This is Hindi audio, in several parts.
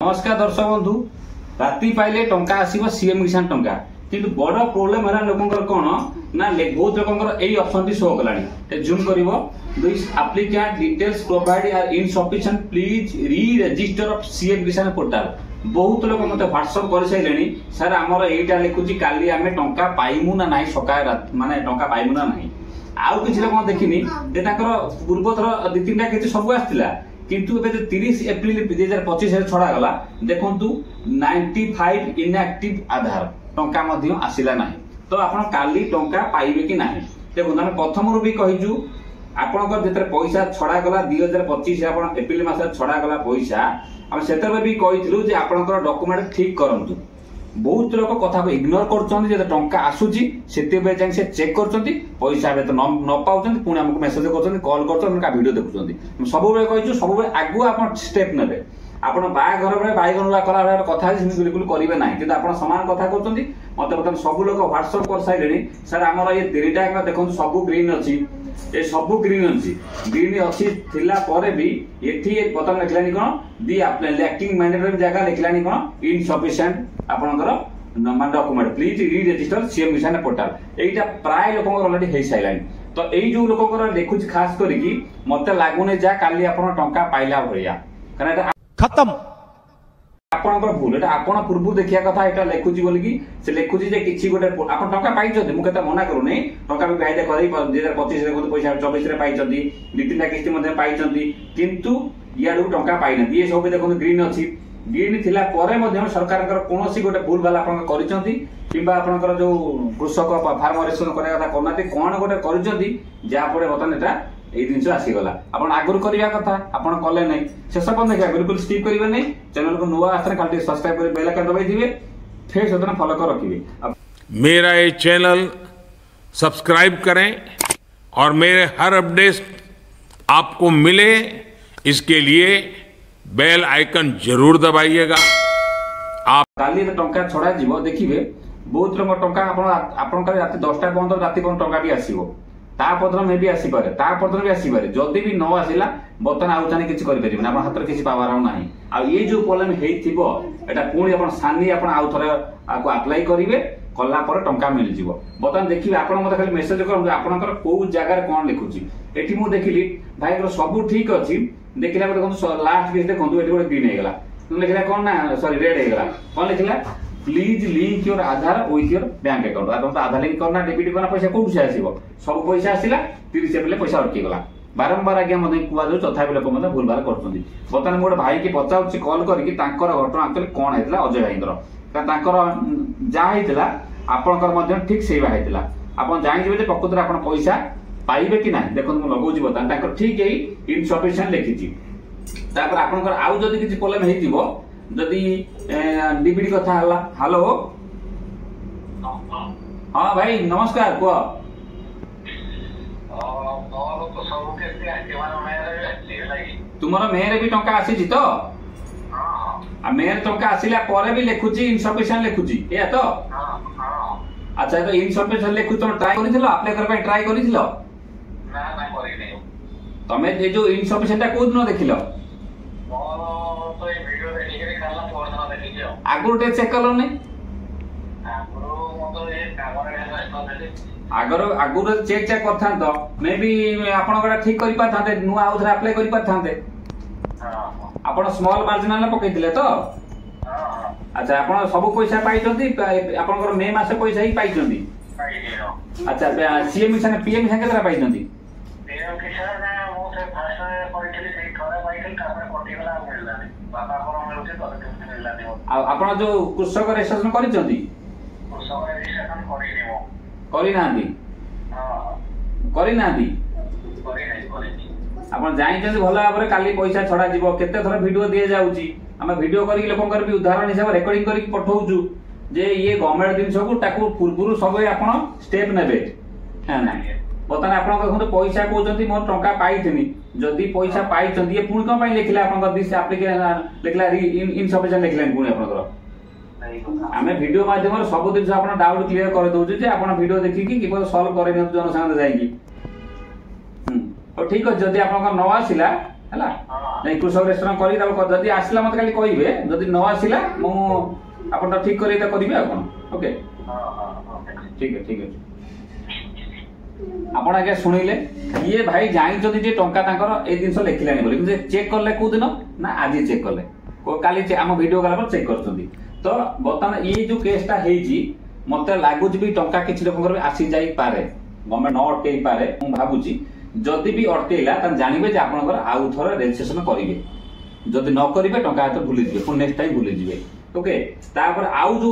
नमस्कार दर्शक बंधु राति पाइले टंका आसीबो सीएम किसान टंका किंतु बड़ प्रॉब्लम है लोकंकर कोन ना बहुत लोकंकर एई ऑप्शन टी शो कलानी ते जूम करिवो this applicant details provide are insufficient please re register of CM Kisan portal बहुत लोक मते व्हाट्सएप कर सैलेनी सर हमर एटा लिखुची काली हमें टंका पाइमु ना नाही सकाय माने टंका पाइमु ना नाही आउ किछि लोक देखिनी जे ताकर पूर्व थर दि तीनटा किछि सब आस्तिला किंतु एबे 30 एप्रिल 2025 रे छडा गला देखंतु 95 इनएक्टिव आधार टंका मध्ये आसिला नाही तो आपण काली टंका पाइबे कि नाही देखो हम प्रथम रु भी कहिजु आपनकर जेतरे पैसा छडा गला 2025 आपण एप्रिल मास छडा गला पैसा हम सेतरे भी कहिथिलु जे आपनकर डॉक्यूमेंट ठीक करंतु बहुत लोक कथा को इग्नोर करछन जे टंका आसुची सेते बे जाय से चेक करछन पैसा बे तो न पाउछन पुणी हमको मेसेज करछन कॉल करछन का वीडियो देखुछन सब बे कहिछु सब बे आगु आपण स्टेप नेबे आपण बा घर रे बाइगनला कला रे कथा जे बिल्कुल करिवे नाही कि आपण समान कथा करछन मते बतन सब लोक व्हाट्सएप कर साइलेनी सर हमर ये तीनटा का देखन सब ग्रीन अछि ए सब ग्रीन अछि थिला परे भी एठी एक बटन लिखलानी कोन दी आपने लैकिंग मैंडेटरी जगह लिखलानी कोन इनसफिशिएंट आपनकर मान document please re register CM Kisan portal एटा प्राय लोकंकर ऑलरेडी हे साइलानी तो एई जो लोकंकर देखुच खास करी कि मते लागुने जा काली आपन टंका पाइला भरिया कारण एटा खत्म आपनकर भूल एटा आपन पूर्व देखिया कथा एटा लेखुची बोली कि से लेखुची जे किछि गोटे आपन टंका पाइछथि मु केता मना करू नै टंका भी बाइदे करै 2025 रे पैसा 24 रे पाइछथि दि तीनटा किस्ती मध्ये पाइछथि किंतु याडू टंका पाइना ये सब देखो ग्रीन अछि ग्रीन थिला परे मध्ये सरकारकर कोनोसी गोटे भूल वाला आपन करिसथि किबा आपनकर जो कृषक फार्मरेशन करे कथा कोनाते कोन गोटे करिसथि जा परे बतन एटा ए दिन आसी गला अपन आगुर करिया कथा अपन कले नै शेष पन देखा बिल्कुल स्किप करिवे नै चैनल को नुवा आस्ते खाली सब्सक्राइब कर बेल आइकन दबाई दिबे फिर सदन फॉलो कर रखिबे मेरा ये चैनल सब्सक्राइब करें और मेरे हर अपडेट आपको मिले इसके लिए बेल आइकन जरूर दबाइएगा। आप काली टंका छड़ा जीवो देखिबे बहुत लोक टंका आपन काली रात 10टा बंद रात कोन टंका भी आसीबो ता पत्र में भी आसी पारे ता पत्र भी आसी पारे जदी भी न आसिला बतन आउ थाने किछि करि परिबे अपन हाथ रे किछि पावर आउ नाही आ ये जो प्रॉब्लम हेइथिबो एटा पुणी अपन सानी अपन आउ थरे आको अप्लाई करिवे कल्ला पर टंका मिल जिवो बतन देखिबे अपन मते खाली मेसेज करन आपनकर को जगह रे कोन लिखुची एठी मु देखिली भाई को सब ठीक अछि देखिला देखो लास्ट पेज देखो एठी गोटे ग्रीन हे गेला लिखला कोन ना सॉरी रेड हे गेला कोन लिखला please link your Aadhaar with your bank account आपन आधार लिंक करना डेबिट करना पैसा कोठु से आसीबो सब पैसा आसिला 30 एप्रिल पैसा अटकी गला बारंबार आज्ञा मते कुआ जो चौथा भी लोक मते भूल भाल करछुंदी बतन मोर भाई के पचाउछि कॉल करके तांकर घटना एक्चुअली कोन हेतला अजय भाईंकर का तांकर जा हेतला आपनकर मध्ये ठीक सेवा हेतला आपन जानि जेबे जे प्रकृति आपन पैसा पाइबे कि नाही देखन मु लगौछि बतन तांकर ठीक एई इनसफिशिएंट लिखिछि तापर आपनकर आउ जदी किछि प्रॉब्लम हेतिबो जदी डीबीडी कथा हला हेलो हां भाई नमस्कार को तुमर मेरे भी टंका आसी जी तो आ मेरे टंका आसिला परे भी लेखुची इनसफिशिएंट लेखुची या तो अच्छा तो इनसफिशिएंट लेखु तुम ट्राई करिथिलो अप्लाई कर पे ट्राई करिथिलो ना ना करि नै तमे जे जो इनसफिशिएंट को न देखिलो तो ये वीडियो देखि के करला परना देखि जो आगुर टे चेक करलो नै आगुर मतलब ये कामरे आगुर चेक करथां तो मे भी आपण गडा ठीक करि पाथांते नु आउथरा अप्लाई करि पाथांते आपण स्मॉल मार्जिनल पकैतिले तो अच्छा आपण सब पैसा पाइछंती आपनकर मे मासे पैसा ही पाइछंती अच्छा सीएम किसान पीएम किसान केतरा पाइछंती पीएम किसान ना मो से फास्ट पढितली से थोड़ा पाइछल तापर कटिगला मिलला बाबा कोन मिलुचे तो मिलला नै आपण जो कृषक रजिस्ट्रेशन करिछंती कृषक रजिस्ट्रेशन करि नांदी करि नांदी आपण जाइछन भलो भाबरे काली पैसा छडा जीवो केते थरा वीडियो दिए जाउची हम वीडियो करी लोकंकर भी उदाहरण हिसाब रेकॉर्डिंग करी पठौचु जे ये गवर्नमेंट दिन सब ताकू पूर्वरु सब आपण स्टेप नेबे है ना बतन आपण देखो पैसा कहउचंती मोर टंका पाइथिनी जदी पैसा पाइचंती ये पुणी कोन पई लिखला आपण दिस एप्लीकेशन लिखला इनसफिशिएंट लिखला पुणी आपण हमें वीडियो माध्यम सब दिन आपण डाउट क्लियर कर दउछु जे आपण वीडियो देखि कि किबो सॉल्व करे न जन संग जाईकी और ठीक है जदी आपन न आसिला हैला नहीं कृषक रेस्टोरेंट करी जदि आसला मत खाली कहबे जदि न आसला मु आपन तो ठीक करी करिवे आपन ओके ठीक है आपण आगे सुनिले ये भाई जानिछथि जे टंका तांकर ए जिंस लेखिलानी बोली जे चेक करले को दिन ना आज चेक करले को काली आम वीडियो गला पर चेक करछथि तो बर्तमान ये जो केसटा हेजी मते लागुच भी टंका किछि लोकंकर आसी जाई पारे गवर्नमेंट न अटकेई पारे मु भाबुची जदि भी अटकेला त जानिबे जे आपनकर आउ थोर रजिस्ट्रेशन करिवे जदि न करिवे टंका तो भूली जिवे पुन नेक्स्ट टाइम भूली जिवे ओके तापर आउ जो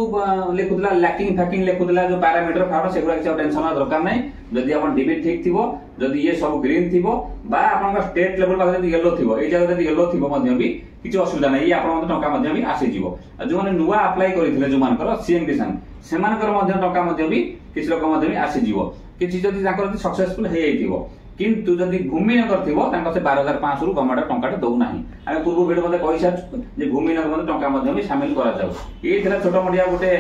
लेखुदला लैकिंग फैकिंग लेखुदला जो पैरामीटर फाड़ सेगुला किछ टेंशन दरकार नै जदि आपन डिबिट ठीक थिबो जदि ये सब ग्रीन थिबो बा आपन स्टेट लेवल पाखे जदि येलो थिबो ए जगह जदि येलो थिबो मध्य भी किछ असुविधा नै ये आपन टंका मध्य भी आसी जिवो जो माने नुवा अप्लाई करिथिले जो मानकर सीएम किसान सेमानकर मध्य टंका मध्य भी किछ लोक मध्य भी आसी जिवो किछ जदि ताकर सक्सेसफुल हे जाइथिबो किंतु जदि भूमिनगर थिबो तांका से 12500 रु गवर्नमेंट टंकाटा दउ नाही आमे पूर्व वीडियो मध्ये कहि साथ जे भूमिनगर मध्ये टंका मध्ये भी शामिल करा जाउ ए थिला छोटा मोडिया गोटे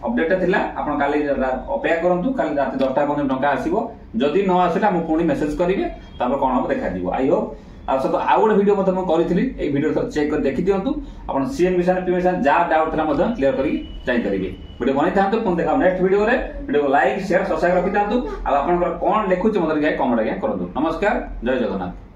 अपडेट थिला आपण काली अपेक्षा करंतु काली रात 10टा पने टंका आसीबो जदि न आसिला मु पुनी मेसेज करिवे तापर कोन हो देखा दिबो आई होप आ सब आउ गोटे वीडियो मध्ये म करिथिली ए वीडियो तो चेक कर देखि दियंतु आपण सीएम किसान पीएम किसान जा डाउट थिला मध्ये क्लियर करी जाई करिवे वीडियो बनै थांतु पुन देखा नेक्स्ट वीडियो रे वीडियो को लाइक शेयर सब्सक्राइब रखि थांतु आ आपण कोन लेखुछ मदर गाय कमेंट गाय करंतु नमस्कार जय जगन्नाथ।